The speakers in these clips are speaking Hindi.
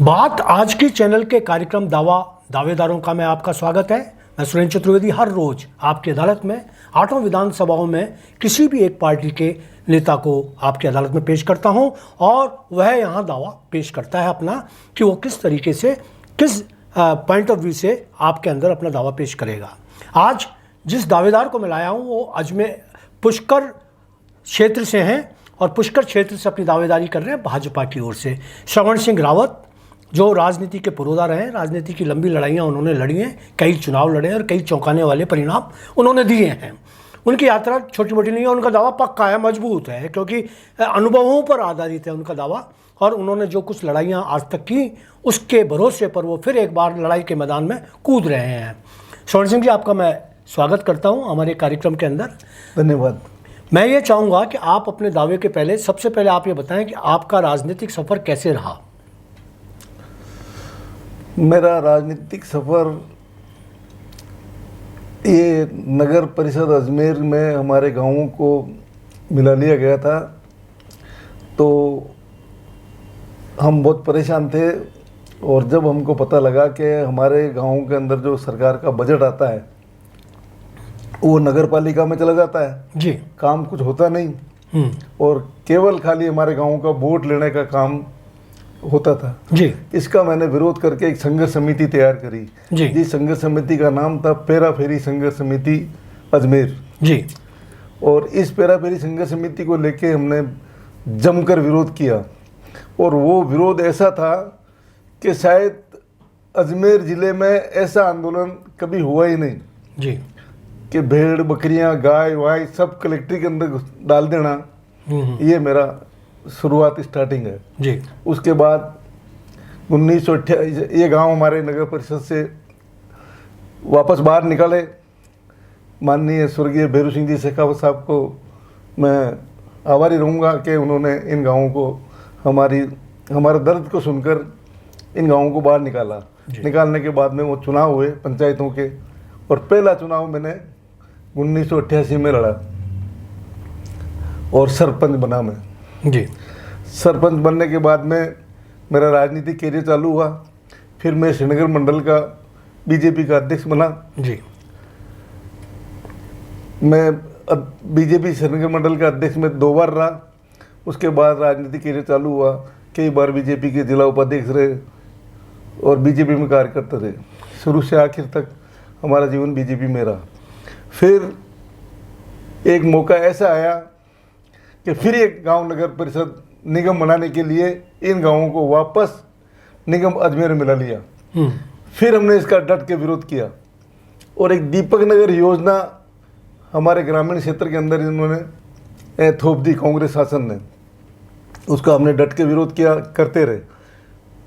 बात आज की चैनल के कार्यक्रम दावेदारों का में आपका स्वागत है। मैं सुरेंद्र चतुर्वेदी हर रोज आपकी अदालत में 8 विधानसभाओं में किसी भी एक पार्टी के नेता को आपकी अदालत में पेश करता हूं और वह यहां दावा पेश करता है अपना कि वो किस तरीके से किस पॉइंट ऑफ व्यू से आपके अंदर अपना दावा पेश करेगा। आज जिस दावेदार को मैं लाया हूँ वो अजमेर पुष्कर क्षेत्र से हैं और पुष्कर क्षेत्र से अपनी दावेदारी कर रहे हैं भाजपा की ओर से श्रवण सिंह रावत, जो राजनीति के पुरोधा रहे हैं। राजनीति की लंबी लड़ाइयाँ उन्होंने लड़ी हैं, कई चुनाव लड़े हैं और कई चौंकाने वाले परिणाम उन्होंने दिए हैं। उनकी यात्रा छोटी मोटी नहीं है, उनका दावा पक्का है, मजबूत है, क्योंकि अनुभवों पर आधारित है उनका दावा। और उन्होंने जो कुछ लड़ाइयाँ आज तक की उसके भरोसे पर वो फिर एक बार लड़ाई के मैदान में कूद रहे हैं। श्रवण सिंह जी, आपका मैं स्वागत करता हूँ हमारे कार्यक्रम के अंदर। धन्यवाद। मैं ये चाहूँगा कि आप अपने दावे के पहले सबसे पहले आप ये बताएं कि आपका राजनीतिक सफ़र कैसे रहा। मेरा राजनीतिक सफ़र ये नगर परिषद अजमेर में हमारे गांवों को मिला लिया गया था, तो हम बहुत परेशान थे। और जब हमको पता लगा कि हमारे गांवों के अंदर जो सरकार का बजट आता है वो नगर पालिका में चला जाता है जी, काम कुछ होता नहीं और केवल खाली हमारे गांवों का वोट लेने का काम होता था जी। इसका मैंने विरोध करके एक संघर्ष समिति तैयार करी जी। जिस संघर्ष समिति का नाम था पेरा फेरी संघर्ष समिति अजमेर जी। और इस पेरा फेरी संघर्ष समिति को लेके हमने जमकर विरोध किया और वो विरोध ऐसा था कि शायद अजमेर ज़िले में ऐसा आंदोलन कभी हुआ ही नहीं जी। कि भेड़ बकरियां गाय वाय सब कलेक्ट्री के अंदर डाल देना। ये मेरा शुरुआत स्टार्टिंग है जी। उसके बाद 1988 ये गांव हमारे नगर परिषद से वापस बाहर निकाले। माननीय स्वर्गीय भैरू सिंह जी शेखावत साहब को मैं आभारी रहूँगा कि उन्होंने इन गांवों को हमारे दर्द को सुनकर इन गांवों को बाहर निकाला। निकालने के बाद में वो चुनाव हुए पंचायतों के और पहला चुनाव मैंने 1988 में लड़ा और सरपंच बना मैं जी। सरपंच बनने के बाद में मेरा राजनीतिक कैरियर चालू हुआ। फिर मैं श्रीनगर मंडल का बीजेपी का अध्यक्ष बना जी। मैं बीजेपी श्रीनगर मंडल का अध्यक्ष में 2 बार रहा। उसके बाद राजनीतिक कैरियर चालू हुआ, कई बार बीजेपी के जिला उपाध्यक्ष रहे और बीजेपी में कार्य करते रहे। शुरू से आखिर तक हमारा जीवन बीजेपी में रहा। फिर एक मौका ऐसा आया कि फिर एक गांव नगर परिषद निगम बनाने के लिए इन गांवों को वापस निगम अजमेर में मिला लिया। फिर हमने इसका डट के विरोध किया और एक दीपक नगर योजना हमारे ग्रामीण क्षेत्र के अंदर इन्होंने थोप दी कांग्रेस शासन ने। उसका हमने डट के विरोध किया, करते रहे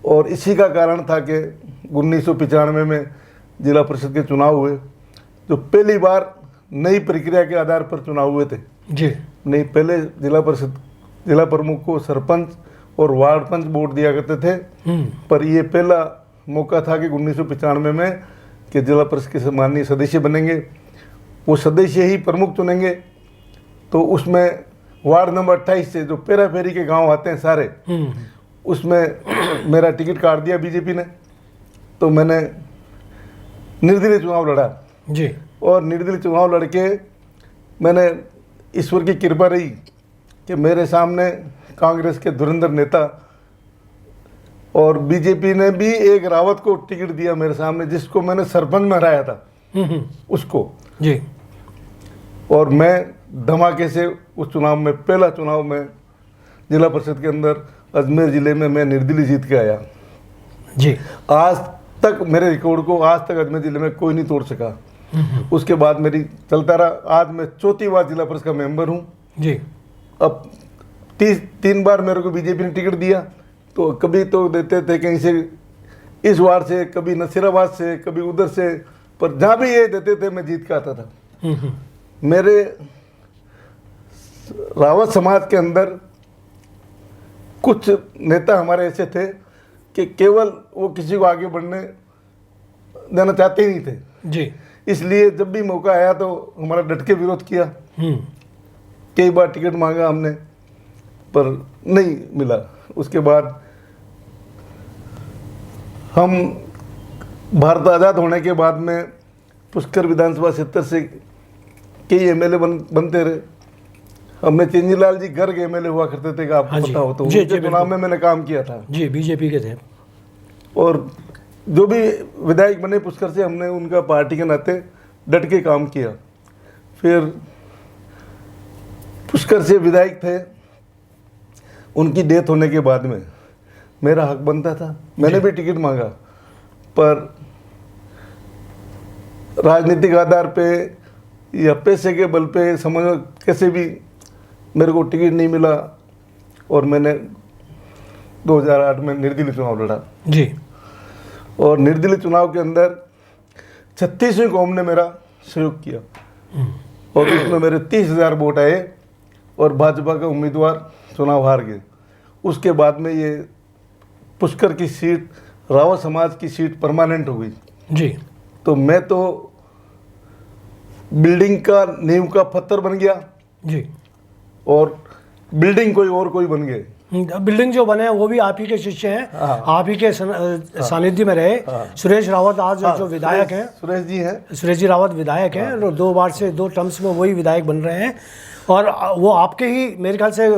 और इसी का कारण था कि 1995 में जिला परिषद के चुनाव हुए, जो पहली बार नई प्रक्रिया के आधार पर चुनाव हुए थे जी। नहीं, पहले जिला परिषद जिला प्रमुख को सरपंच और वार्ड पंच वोट दिया करते थे, पर ये पहला मौका था कि 1995 में कि जिला परिषद के माननीय सदस्य बनेंगे, वो सदस्य ही प्रमुख चुनेंगे। तो उसमें वार्ड नंबर 28 से जो पेरा फेरी के गांव आते हैं सारे, उसमें मेरा टिकट काट दिया बीजेपी ने। तो मैंने निर्दलीय चुनाव लड़ा जी। और निर्दलीय चुनाव लड़के मैंने ईश्वर की कृपा रही कि मेरे सामने कांग्रेस के धुरंधर नेता और बीजेपी ने भी एक रावत को टिकट दिया मेरे सामने, जिसको मैंने सरपंच में हराया था उसको जी। और मैं धमाके से उस चुनाव में पहला चुनाव में जिला परिषद के अंदर अजमेर ज़िले में मैं निर्दलीय जीत के आया जी। आज तक मेरे रिकॉर्ड को आज तक अजमेर ज़िले में कोई नहीं तोड़ सका। उसके बाद मेरी चलता रहा। आज मैं 4थी बार जिला परिषद का मेंबर हूँ जी। अब 3 बार मेरे को बीजेपी ने टिकट दिया, तो कभी तो देते थे कहीं से इस वार्ड से, कभी नसीराबाद से, कभी उधर से, पर जहाँ भी ये देते थे मैं जीत के आता था। मेरे रावत समाज के अंदर कुछ नेता हमारे ऐसे थे कि केवल वो किसी को आगे बढ़ने देना चाहते ही नहीं थे जी। इसलिए जब भी मौका आया तो हमारा डट के विरोध किया। कई बार टिकट मांगा हमने पर नहीं मिला। उसके बाद हम भारत आज़ाद होने के बाद में पुष्कर विधानसभा क्षेत्र से कई एमएलए बनते रहे। हमने चेंजीलाल जी गर्ग एमएलए हुआ करते थे, आपको हाँ जी। पता हो तो जी, उनके जी, चुनाव में मैंने काम किया था। जी, बीजेपी के थे। और जो भी विधायक बने पुष्कर से, हमने उनका पार्टी के नाते डट के काम किया। फिर पुष्कर से विधायक थे, उनकी डेथ होने के बाद में मेरा हक बनता था, मैंने भी टिकट मांगा, पर राजनीतिक आधार पे या पैसे के बल पे समझ कैसे भी मेरे को टिकट नहीं मिला और मैंने 2008 में निर्दलीय चुनाव लड़ा जी। और निर्दलीय चुनाव के अंदर 36वीं कौम ने मेरा सहयोग किया और उसमें मेरे 30,000 वोट आए और भाजपा का उम्मीदवार चुनाव हार गए। उसके बाद में ये पुष्कर की सीट, रावत समाज की सीट परमानेंट हो गई जी। तो मैं तो बिल्डिंग का नींव का पत्थर बन गया जी। और बिल्डिंग कोई बन गए। बिल्डिंग जो बने हैं वो भी आप ही के शिष्य हैं, हाँ। आप ही के सानिध्य में रहे। सुरेश रावत आज जो विधायक हैं, सुरेश जी हैं, सुरेश जी रावत विधायक हैं और 2 बार से 2 टर्म्स में वही विधायक बन रहे हैं और वो आपके ही मेरे ख्याल से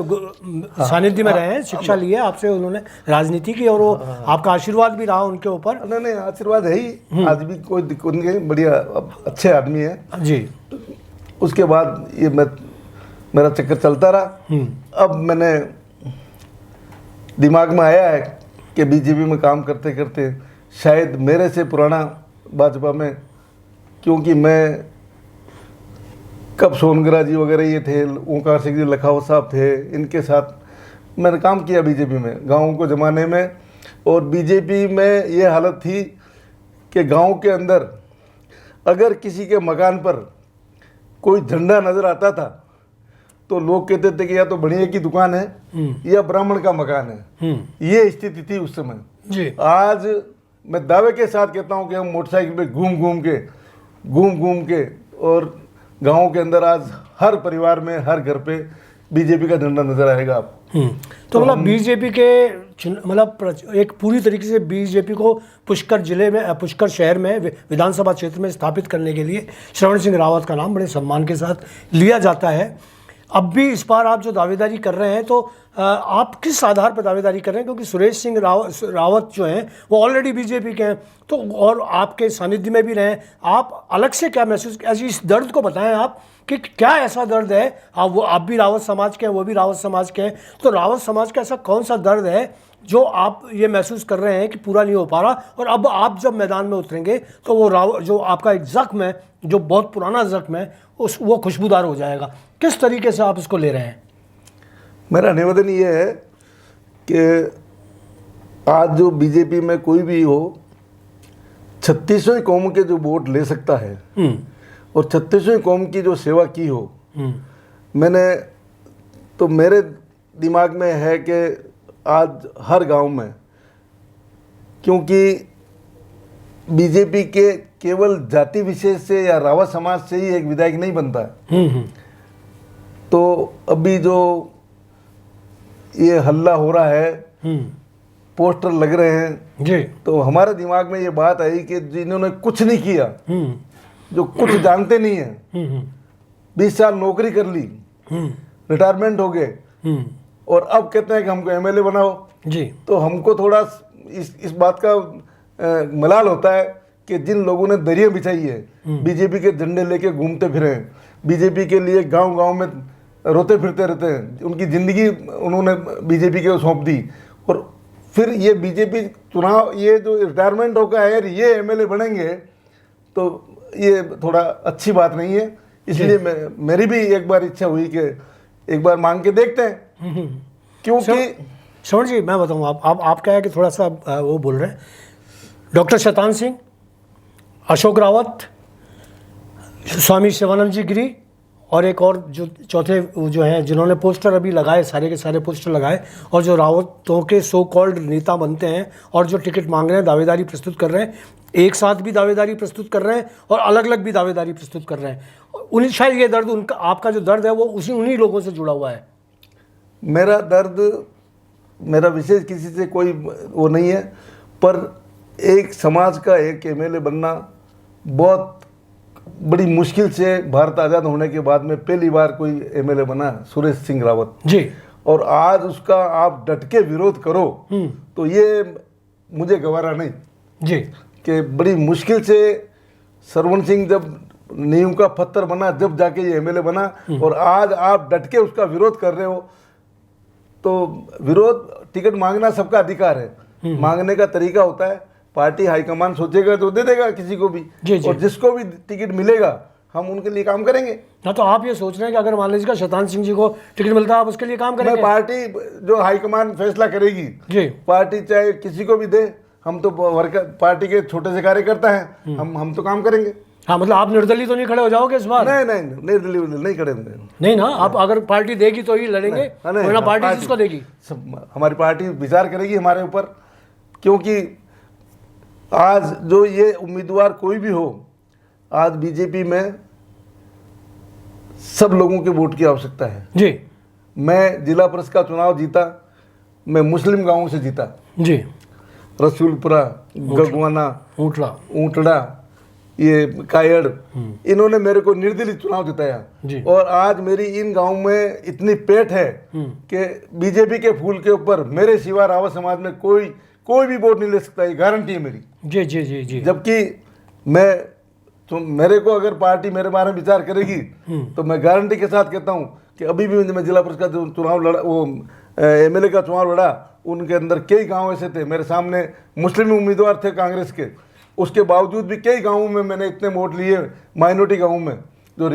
सानिध्य में रहे हैं, शिक्षा ली है आपसे उन्होंने राजनीति की और वो आपका आशीर्वाद भी रहा उनके ऊपर। नहीं आशीर्वाद है ही, आज भी कोई दिक्कत नहीं है, बढ़िया अच्छे आदमी है जी। उसके बाद ये मेरा चक्कर चलता रहा। अब मैंने दिमाग में आया है कि बीजेपी में काम करते करते शायद मेरे से पुराना भाजपा में, क्योंकि मैं कब सोनगरा जी वगैरह ये थे, ओंकार सिंह जी लखावत साहब थे, इनके साथ मैंने काम किया बीजेपी में गाँव को जमाने में। और बीजेपी में ये हालत थी कि गांव के अंदर अगर किसी के मकान पर कोई झंडा नज़र आता था तो लोग कहते थे कि या तो बढ़िया की दुकान है या ब्राह्मण का मकान है। ये स्थिति थी उस समय जी। आज मैं दावे के साथ कहता हूँ कि हम मोटरसाइकिल पे घूम के और गाँव के अंदर आज हर परिवार में, हर घर पे बीजेपी का झंडा नजर आएगा आप। तो मतलब बीजेपी के मतलब एक पूरी तरीके से बीजेपी को पुष्कर जिले में, पुष्कर शहर में, विधानसभा क्षेत्र में स्थापित करने के लिए श्रवण सिंह रावत का नाम बड़े सम्मान के साथ लिया जाता है। अब भी इस बार आप जो दावेदारी कर रहे हैं तो आप किस आधार पर दावेदारी कर रहे हैं, क्योंकि सुरेश सिंह रावत जो हैं वो ऑलरेडी बीजेपी के हैं तो और आपके सानिध्य में भी रहे, आप अलग से क्या महसूस, ऐसे इस दर्द को बताएं आप कि क्या ऐसा दर्द है। आप भी रावत समाज के हैं, वो भी रावत समाज के हैं, तो रावत समाज का ऐसा कौन सा दर्द है जो आप ये महसूस कर रहे हैं कि पूरा नहीं हो पा रहा और अब आप जब मैदान में उतरेंगे तो वो जो आपका एक जख्म है, जो बहुत पुराना जख्म है, वो खुशबूदार हो जाएगा। किस तरीके से आप इसको ले रहे हैं? मेरा निवेदन ये है कि आज जो बीजेपी में कोई भी हो 36वीं कौम के जो वोट ले सकता है और 36वीं कौम की जो सेवा की हो, मैंने तो मेरे दिमाग में है कि आज हर गांव में, क्योंकि बीजेपी के केवल जाति विशेष से या रावत समाज से ही एक विधायक नहीं बनता है। तो अभी जो ये हल्ला हो रहा है, पोस्टर लग रहे हैं जी, तो हमारे दिमाग में ये बात आई कि जिन्होंने कुछ नहीं किया, जो कुछ जानते नहीं है, 20 साल नौकरी कर ली, रिटायरमेंट हो गए और अब कहते हैं कि हमको एमएलए बनाओ जी, तो हमको थोड़ा इस बात का मलाल होता है कि जिन लोगों ने दरिया बिछाई है, बीजेपी के झंडे लेके घूमते फिरे, बीजेपी के लिए गांव-गांव में रोते फिरते रहते हैं, उनकी ज़िंदगी उन्होंने बीजेपी को सौंप दी और फिर ये बीजेपी चुनाव, ये जो रिटायरमेंट होकर अगर ये एमएलए बनेंगे तो ये थोड़ा अच्छी बात नहीं है। इसलिए मेरी भी एक बार इच्छा हुई कि एक बार मांग के देखते हैं, क्योंकि श्रवण जी मैं बताऊँ, आप क्या है कि थोड़ा सा वो बोल रहे हैं, डॉक्टर शतान सिंह, अशोक रावत, स्वामी शिवानंद जी गिरी और एक और जो चौथे जो हैं जिन्होंने पोस्टर अभी लगाए, सारे के सारे पोस्टर लगाए और जो रावतों के सो कॉल्ड नेता बनते हैं और जो टिकट मांग रहे हैं, दावेदारी प्रस्तुत कर रहे हैं, एक साथ भी दावेदारी प्रस्तुत कर रहे हैं और अलग अलग भी दावेदारी प्रस्तुत कर रहे हैं। उन्हीं शायद ये दर्द उनका, आपका जो दर्द है वो उन्हीं लोगों से जुड़ा हुआ है। मेरा दर्द, मेरा विशेष किसी से कोई वो नहीं है, पर एक समाज का एक एमएलए बनना बहुत बड़ी मुश्किल से भारत आज़ाद होने के बाद में पहली बार कोई एमएलए बना, सुरेश सिंह रावत जी। और आज उसका आप डट के विरोध करो तो ये मुझे गवारा नहीं जी। कि बड़ी मुश्किल से सरवण सिंह जब नींव का पत्थर बना, जब जाके ये एमएलए बना, और आज आप डट के उसका विरोध कर रहे हो। तो विरोध, टिकट मांगना सबका अधिकार है, मांगने का तरीका होता है, पार्टी हाईकमान सोचेगा तो दे देगा किसी को भी, जी। और जिसको भी टिकट मिलेगा हम उनके लिए काम करेंगे। ना तो आप ये सोच रहे हैं कि अगर मान लीजिए शैतान सिंह जी को टिकट मिलता है आप उसके लिए काम करेंगे? मैं पार्टी जो हाईकमान फैसला करेगी जी, पार्टी चाहे किसी को भी दे, हम तो वर्कर पार्टी के छोटे से कार्यकर्ता हैं, हम तो काम करेंगे। हाँ, मतलब आप निर्दलीय तो नहीं खड़े हो जाओगे इस बार? नहीं, निर्दलीय नहीं खड़े होंगे। नहीं ना, आप अगर पार्टी देगी तो ही लड़ेंगे, वरना पार्टी जिसको देगी। हमारी पार्टी विचार करेगी हमारे ऊपर, क्योंकि आज जो ये उम्मीदवार कोई भी हो, आज बीजेपी में सब लोगों के वोट की आवश्यकता है जी। मैं जिला परिषद का चुनाव जीता, मैं मुस्लिम गांवों से जीता जी। रसूलपुरा, गगवाना, ऊंटड़ा, ये कायड़, इन्होंने मेरे को निर्दलीय चुनाव जिताया। और आज मेरी इन गांव में इतनी पेट है कि बीजेपी के फूल के ऊपर मेरे सिवा रावत समाज में कोई भी वोट नहीं ले सकता, ये गारंटी है मेरी। जी जी जी जी। जबकि मेरे को अगर पार्टी मेरे बारे में विचार करेगी तो मैं गारंटी के साथ कहता हूं कि अभी भी मैं जिला परिषद का जो चुनाव लड़ा, वो एमएलए का चुनाव लड़ा, उनके अंदर कई गांव ऐसे थे, मेरे सामने मुस्लिम उम्मीदवार थे कांग्रेस के, उसके बावजूद भी कई गांवों में मैंने इतने वोट लिए, माइनॉरिटी गांवों में, जो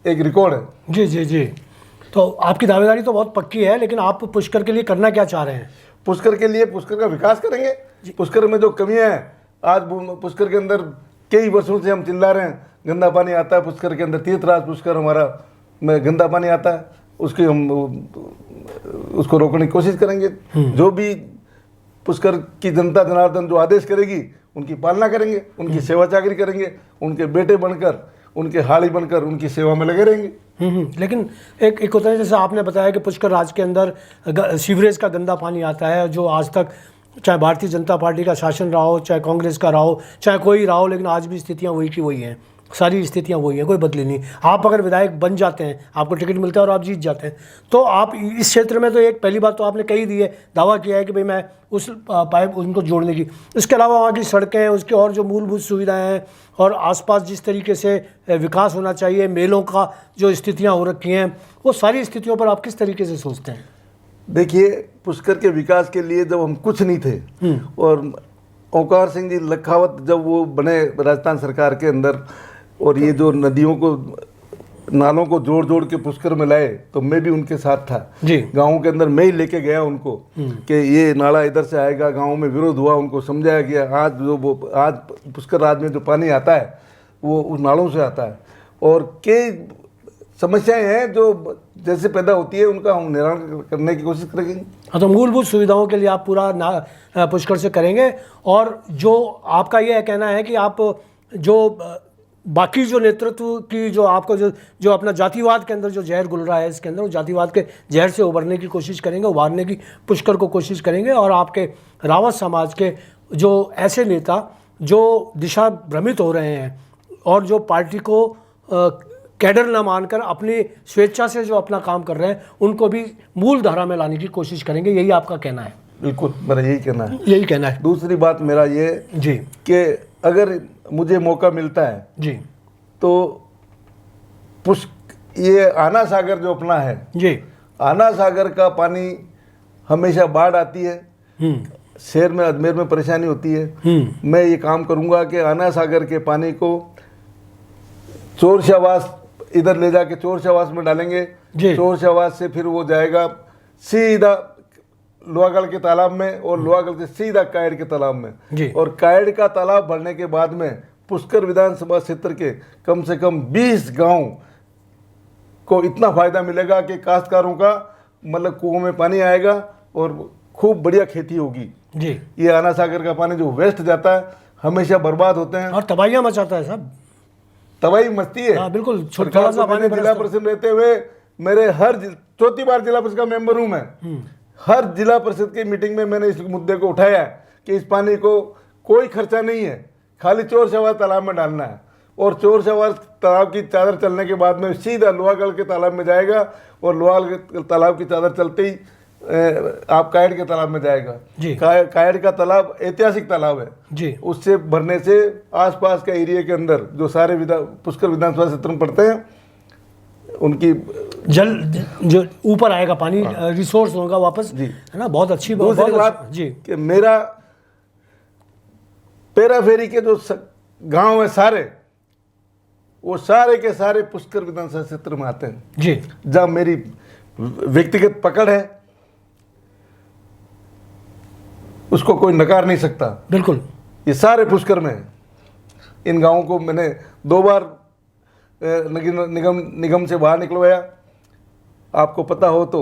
एक रिकॉर्ड है। जी जी जी। तो आपकी दावेदारी तो बहुत पक्की है, लेकिन आप पुष्कर के लिए करना क्या चाह रहे हैं? पुष्कर के लिए, पुष्कर का विकास करेंगे। पुष्कर में जो कमियां हैं, आज पुष्कर के अंदर कई वर्षों से हम चिल्ला रहे हैं, गंदा पानी आता है पुष्कर के अंदर, तीर्थराज पुष्कर हमारा में गंदा पानी आता है, उसकी हम उसको रोकने की कोशिश करेंगे। जो भी पुष्कर की जनता जनार्दन जो आदेश करेगी उनकी पालना करेंगे, उनकी सेवा चाकरी करेंगे, उनके बेटे बनकर, उनके हाड़ी बनकर उनकी सेवा में लगे रहेंगे। लेकिन एक होता है, जैसे आपने बताया कि पुष्कर राज के अंदर सीवरेज का गंदा पानी आता है, जो आज तक चाहे भारतीय जनता पार्टी का शासन रहा हो, चाहे कांग्रेस का रहा हो, चाहे कोई रहा हो, लेकिन आज भी स्थितियां वही की वही हैं, सारी स्थितियां वही हैं, कोई बदली नहीं। आप अगर विधायक बन जाते हैं, आपको टिकट मिलता है और आप जीत जाते हैं, तो आप इस क्षेत्र में तो एक पहली बात तो आपने कही दी है, दावा किया है कि भाई मैं उस पाइप उनको जोड़ने की, इसके अलावा वहाँ की सड़कें, उसके और जो मूलभूत सुविधाएं हैं और आसपास जिस तरीके से विकास होना चाहिए, मेलों का जो स्थितियाँ हो रखी हैं, वो सारी स्थितियों पर आप किस तरीके से सोचते हैं? देखिए, पुष्कर के विकास के लिए जब हम कुछ नहीं थे, और ओंकार सिंह जी लखावत जब वो बने राजस्थान सरकार के अंदर, और ये जो नदियों को, नालों को जोड़ जोड़ के पुष्कर में लाए, तो मैं भी उनके साथ था जी। गाँव के अंदर मैं ही लेके गया उनको कि ये नाला इधर से आएगा, गाँव में विरोध हुआ, उनको समझाया गया। आज पुष्कर राज में जो पानी आता है वो उस नालों से आता है, और कई समस्याएं हैं जो जैसे पैदा होती है, उनका हम निवारण करने की कोशिश करेंगे। हाँ, तो मूलभूत सुविधाओं के लिए आप पूरा पुष्कर से करेंगे। और जो आपका यह कहना है कि आप जो बाकी जो नेतृत्व की जो आपको जो अपना जातिवाद के अंदर जो जहर घुल रहा है इसके अंदर, वो जातिवाद के जहर से उभरने की कोशिश करेंगे, उभारने की पुष्कर को कोशिश करेंगे, और आपके रावत समाज के जो ऐसे नेता जो दिशा भ्रमित हो रहे हैं और जो पार्टी को कैडर न मानकर अपनी स्वेच्छा से जो अपना काम कर रहे हैं, उनको भी मूल धारा में लाने की कोशिश करेंगे। यही आपका कहना है? बिल्कुल, मेरा यही कहना है। यही कहना है। दूसरी बात मेरा ये जी कि अगर मुझे मौका मिलता है जी, तो ये आना सागर जो अपना है जी, आना सागर का पानी हमेशा बाढ़ आती है, शहर में अजमेर में परेशानी होती है। मैं ये काम करूंगा कि आना सागर के पानी को चोर शाबाश इधर ले जाके चोर शाबाश में डालेंगे, चोर शाबाश से फिर वो जाएगा सीधा लोहागढ़ के तालाब में, और लोहागढ़ से सीधा कायड़ के तालाब में, और कायड़ का तालाब भरने के बाद में पुष्कर विधानसभा क्षेत्र के कम से कम 20 गांव को इतना फायदा मिलेगा कि काश्तकारों का मतलब कुओं में पानी आएगा और खूब बढ़िया खेती होगी। जी, ये आना सागर का पानी जो वेस्ट जाता है हमेशा बर्बाद होते हैं और तबाहियां मचाता है साहब, तबाही मचती है। हाँ, बिल्कुल। छोटा सा पानी जिला परिषद रहते हुए मेरे चौथी बार जिला परिषद का मेंबर हूं मैं, हर जिला परिषद की मीटिंग में मैंने इस मुद्दे को उठाया कि इस पानी को कोई खर्चा नहीं है, खाली चोर सवार तालाब में डालना है और चोर सवार तालाब की चादर चलने के बाद में सीधा लोहागढ़ के तालाब में जाएगा और लोहागढ़ तालाब की चादर चलते ही आप कायड़ के तालाब में जाएगा जी। कायड़ का तालाब ऐतिहासिक तालाब है जी। उससे भरने से आसपास का एरिया के अंदर जो सारे पुष्कर विधानसभा क्षेत्र में पड़ते हैं उनकी जल जो ऊपर आएगा पानी रिसोर्स होगा वापस जी। है ना। बहुत अच्छी दूसरी बात जी कि मेरा पेराफेरी के जो गांव है सारे, वो सारे के सारे पुष्कर विधानसभा क्षेत्र में आते हैं जी। जहां मेरी व्यक्तिगत पकड़ है उसको कोई नकार नहीं सकता। बिल्कुल। ये सारे पुष्कर में इन गांवों को मैंने 2 बार निगम से बाहर निकलवाया। आपको पता हो तो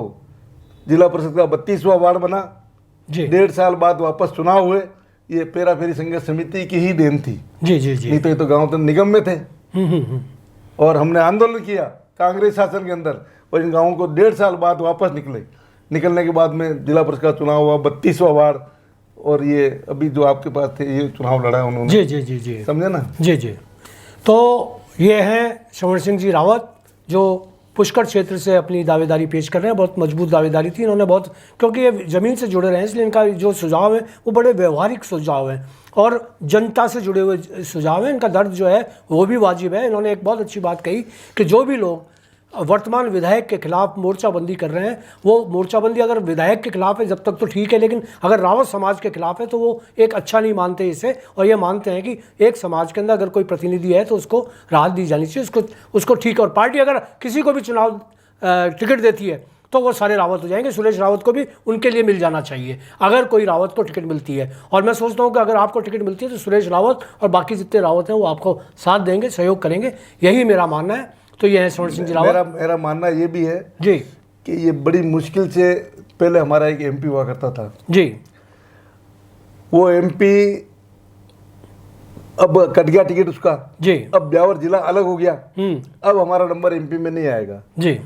जिला परिषद का 32वां वार्ड बना जी। 1.5 साल बाद वापस चुनाव हुए। ये पेराफेरी संघर्ष समिति की ही देन थी। जी जी जी। नहीं तो ये तो गांव तो निगम में थे। और हमने आंदोलन किया कांग्रेस शासन के अंदर और इन गांवों को 1.5 साल बाद वापस निकलने के बाद में जिला परिषद का चुनाव हुआ 32वां वार्ड और ये अभी जो आपके पास थे ये चुनाव लड़ा है उन्होंने। जी जी जी जी। समझे ना। जी जी। तो ये हैं श्रवण सिंह जी रावत जो पुष्कर क्षेत्र से अपनी दावेदारी पेश कर रहे हैं। बहुत मजबूत दावेदारी थी इन्होंने, बहुत, क्योंकि ये ज़मीन से जुड़े रहे हैं इसलिए इनका जो सुझाव है वो बड़े व्यवहारिक सुझाव हैं और जनता से जुड़े हुए सुझाव हैं। इनका दर्द जो है वो भी वाजिब है। इन्होंने एक बहुत अच्छी बात कही कि जो भी लोग वर्तमान विधायक के खिलाफ मोर्चाबंदी कर रहे हैं वो मोर्चाबंदी अगर विधायक के खिलाफ है जब तक तो ठीक है, लेकिन अगर रावत समाज के खिलाफ है तो वो एक अच्छा नहीं मानते इसे, और ये मानते हैं कि एक समाज के अंदर अगर कोई प्रतिनिधि है तो उसको राहत दी जानी चाहिए, उसको ठीक है। और पार्टी अगर किसी को भी चुनाव टिकट देती है तो वो सारे रावत हो जाएंगे। सुरेश रावत को भी उनके लिए मिल जाना चाहिए अगर कोई रावत को टिकट मिलती है। और मैं सोचता हूँ कि अगर आपको टिकट मिलती है तो सुरेश रावत और बाकी जितने रावत हैं वो आपको साथ देंगे, सहयोग करेंगे, यही मेरा मानना है। तो ये है श्रवण सिंह जी रावत। मेरा मानना ये भी है जी कि ये बड़ी मुश्किल से पहले हमारा एक एमपी हुआ करता था जी। वो एमपी अब कट गया टिकट उसका जी। अब ब्यावर जिला अलग हो गया। अब हमारा नंबर एमपी में नहीं आएगा जी।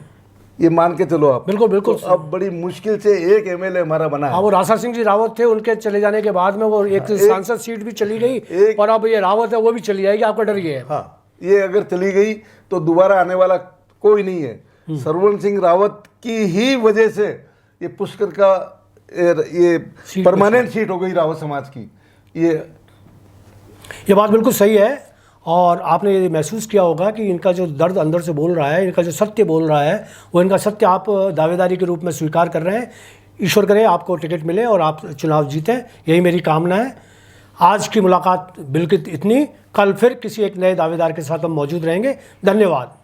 ये मान के चलो आप। बिल्कुल बिल्कुल। तो अब बड़ी मुश्किल से एक एमएलए हमारा बना है। वो राशा सिंह जी रावत थे, उनके चले जाने के बाद में वो एक सांसद सीट भी चली गई और अब ये रावत है वो भी चली जाएगी। आपका डर ये है? हाँ, ये अगर चली गई तो दोबारा आने वाला कोई नहीं है। श्रवण सिंह रावत की ही वजह से ये पुष्कर का ये परमानेंट सीट हो गई रावत समाज की। ये बात बिल्कुल सही है और आपने ये महसूस किया होगा कि इनका जो दर्द अंदर से बोल रहा है, इनका जो सत्य बोल रहा है वो इनका सत्य आप दावेदारी के रूप में स्वीकार कर रहे हैं। ईश्वर करे आपको टिकट मिले और आप चुनाव जीतें, यही मेरी कामना है। आज की मुलाकात बिल्कुल इतनी, कल फिर किसी एक नए दावेदार के साथ हम मौजूद रहेंगे। धन्यवाद।